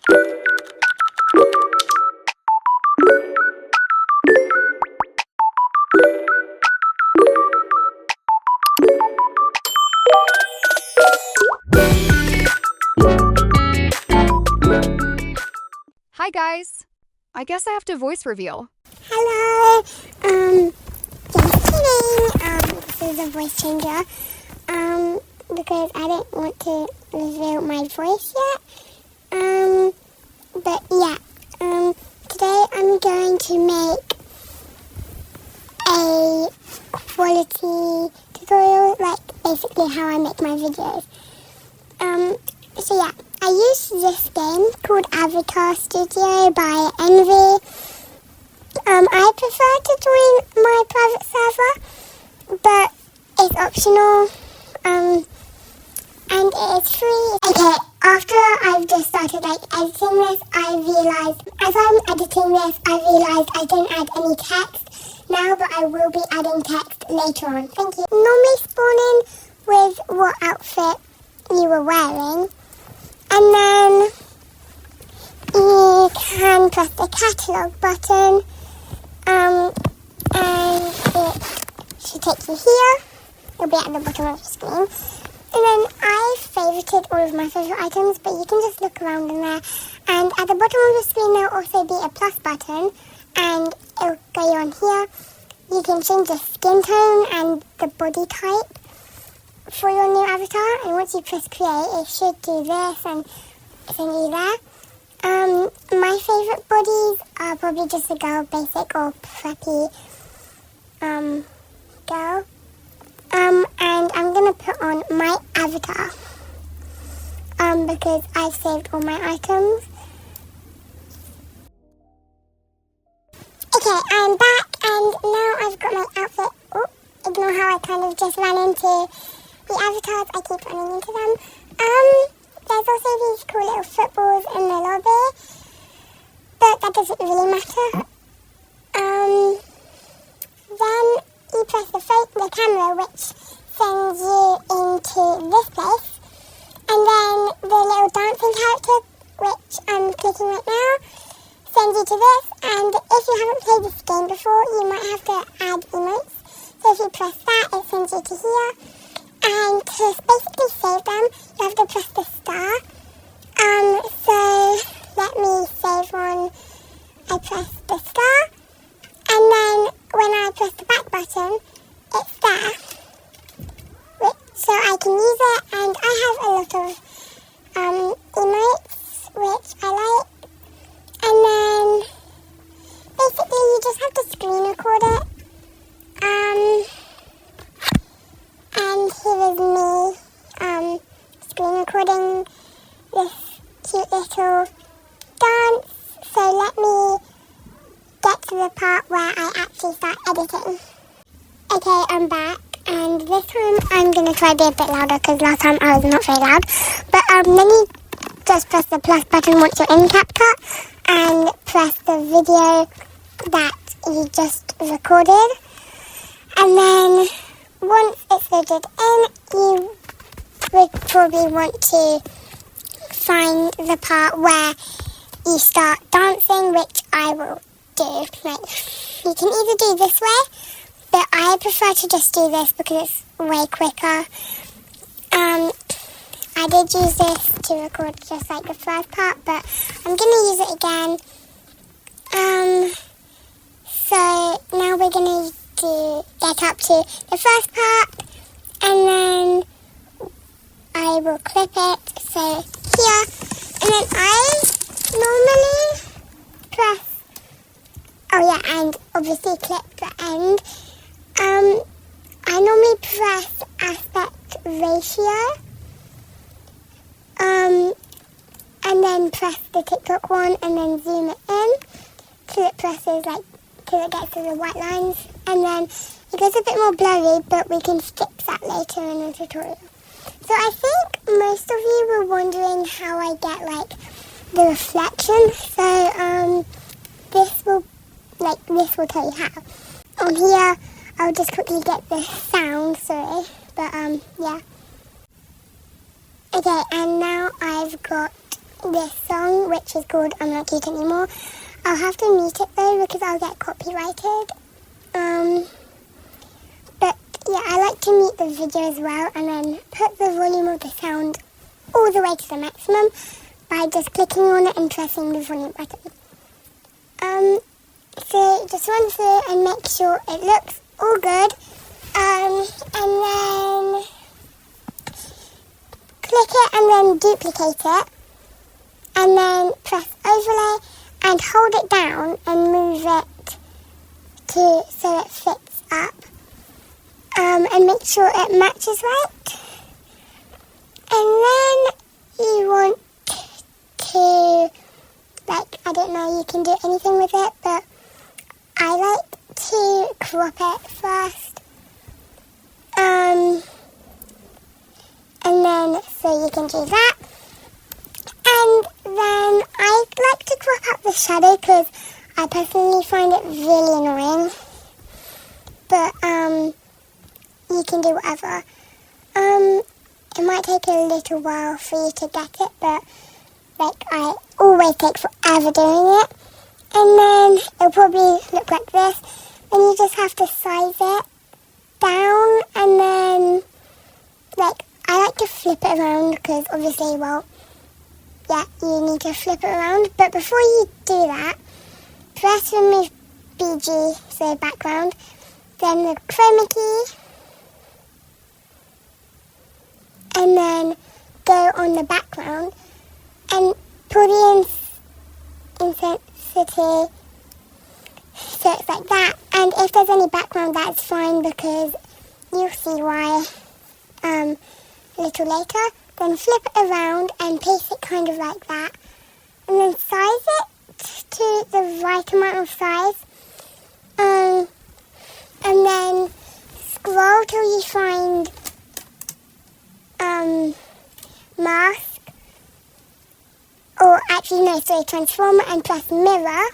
Hi guys! I guess I have to voice reveal. Hello, just kidding, this is a voice changer, because I don't want to reveal my voice yet, but yeah, today I'm going to make a quality tutorial, like basically how I make my videos, so yeah, I use this game called Avatar Studio by Envy. I prefer to join my private server, but it's optional, and it is free. Okay, after I've just started editing this, I realised, as I'm editing this, I realised I didn't add any text now, but I will be adding text later on. Thank you. Normally spawn in with what outfit you were wearing, and then you can press the catalogue button, and it should take you here. It'll be at the bottom of the screen. And then I favorited all of my favorite items, but you can just look around in there. And at the bottom of the screen there'll also be a plus button, and it'll go on here. You can change the skin tone and the body type for your new avatar, and once you press create, it should do this and send you there. My favourite bodies are probably just a girl basic or preppy girl. And I'm going to put on my avatar, because I've saved all my items. Okay, I'm back, and now I've got my outfit. Oh, ignore how I kind of just ran into the avatars. I keep running into them. There's also these cool little footballs in the lobby, but that doesn't really matter. Then you press the camera, which sends you into this place, and then the little dancing character, which I'm clicking right now, sends you to this, and if you haven't played this game before, you might have to add emotes. So if you press that, it sends you to here. And to basically save them, you have to press the star. So let me save one. I press the star, and then when I press the back button, it's there. So I can use it, and I have a lot of emotes, which I like. And then basically you just have to screen record it. And here is me screen recording this cute little dance. So let me get to the part where I actually start editing. Okay, I'm back, and this time I'm going to try to be a bit louder because last time I was not very loud. But then you just press the plus button once you're in CapCut and press the video that you just recorded. And then once it's loaded in, you would probably want to find the part where you start dancing, which I will do. Like, you can either do this way, but I prefer to just do this because it's way quicker. I did use this to record just like the first part, but I'm going to use it again. So now we're going to get up to the first part, and then I will clip it, so here, and then I normally press, and obviously clip the end. I normally press aspect ratio, and then press the TikTok one, and then zoom it in till it presses till it gets to the white lines, and then it gets a bit more blurry, but we can fix that later in the tutorial. So I think most of you were wondering how I get the reflection. So this will tell you how. On here, I'll just quickly get the sound. Sorry, but yeah. Okay, and now I've got this song, which is called I'm Not Cute Anymore. I'll have to mute it though because I'll get copyrighted. But yeah, I like to mute the video as well and then put the volume of the sound all the way to the maximum by just clicking on it and pressing the volume button. So just run through and make sure it looks all good. And then click it and then duplicate it. And then press overlay and hold it down and move it so it fits up. And make sure it matches right. And then you want to, I don't know, you can do anything with it, but I like to crop it first. And then, so you can do that. And then I like to crop out the shadow because I personally find it really annoying. But, you can do whatever. It might take a little while for you to get it, but I always take forever doing it. And then it'll probably look like this. Then you just have to size it down, and then I like to flip it around because obviously, you need to flip it around. But before you do that, press remove BG, so background, then the chroma key, and then go on the background and put the intensity so it's like that. And if there's any background, that's fine because you'll see why a little later. Then flip it around and paste it kind of like that. And then size it to the right amount of size. And then scroll till you find mask. Or actually no, sorry, transform and press mirror.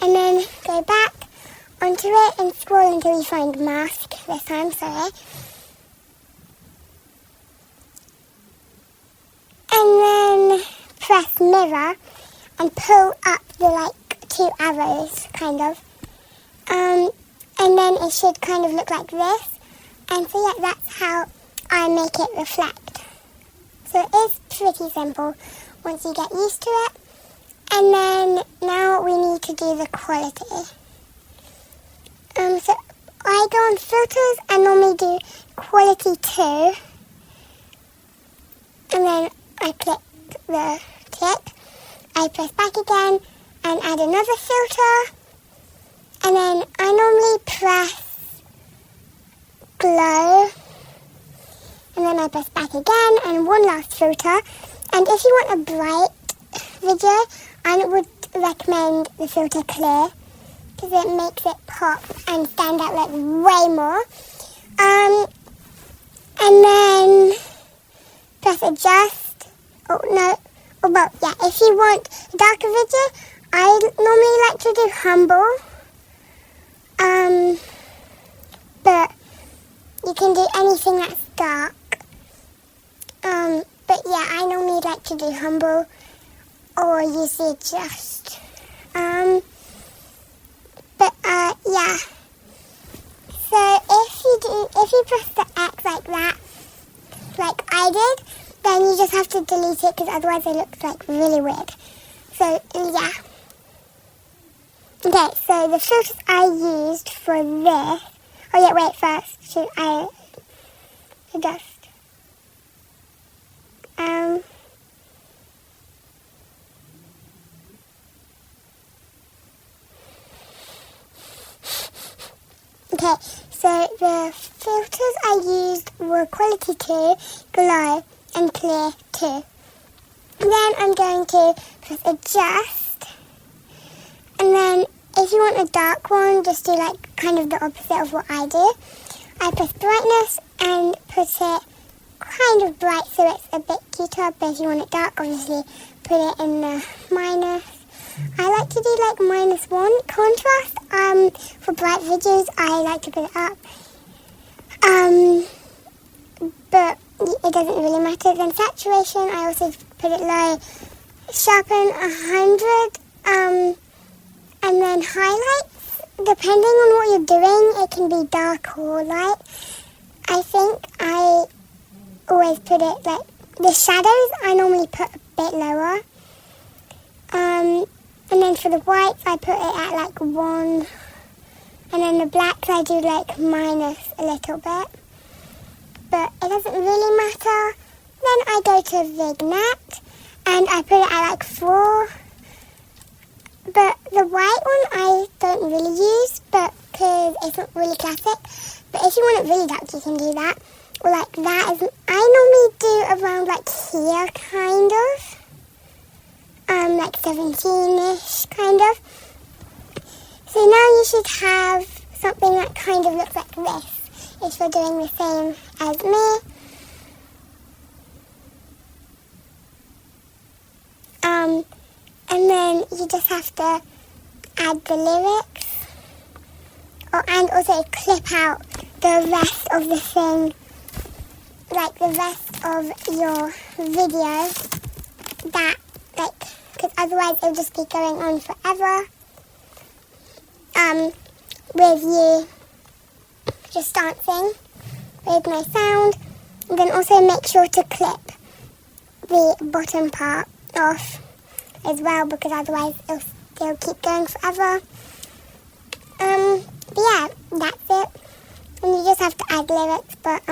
And then go back onto it and scroll until you find mask this time, sorry. And then press mirror and pull up the two arrows, kind of. And then it should kind of look like this. And so yeah, that's how I make it reflect. So it is pretty simple once you get used to it. And then now we need to do the quality. So I go on filters and normally do quality 2. And then I click the tick. I press back again and add another filter. And then I normally press glow. And then I press back again and one last filter. And if you want a bright video, I would recommend the filter clear because it makes it pop and stand out way more. And then press adjust. If you want a darker video, I normally like to do humble. But you can do anything that's dark. But yeah, I normally like to do humble or use the adjust. Yeah. So if you press the X like that, like I did, then you just have to delete it because otherwise it looks really weird. So yeah. Okay, so the filters I used for this. Oh yeah, wait, first should I adjust? Okay, so the filters I used were quality 2, glow, and clear 2. Then I'm going to press adjust. And then if you want a dark one, just do kind of the opposite of what I do. I press brightness and put it kind of bright so it's a bit cuter, but if you want it dark, obviously put it in the minus. I like to do -1 contrast. For bright videos, I like to put it up. But it doesn't really matter. Then saturation, I also put it low. Sharpen 100, and then highlights, depending on what you're doing, it can be dark or light. I think I always put it like, the shadows I normally put a bit lower. And then for the whites I put it at like 1, and then the blacks I do like minus a little bit. But it doesn't really matter. Then I go to Vignette and I put it at like 4. But the white one I don't really use, but because it's not really classic. But if you want it really dark, you can do that. Or like that is, I normally do around like here, kind of. Like 17-ish, kind of. So now you should have something that kind of looks like this, if you're doing the same as me. And then you just have to add the lyrics, and also clip out the rest of the thing, like the rest of your video, that, like, because otherwise it'll just be going on forever, with you just dancing with no sound. And then also make sure to clip the bottom part off as well, because otherwise it'll keep going forever. But yeah, that's it. And you just have to add lyrics, but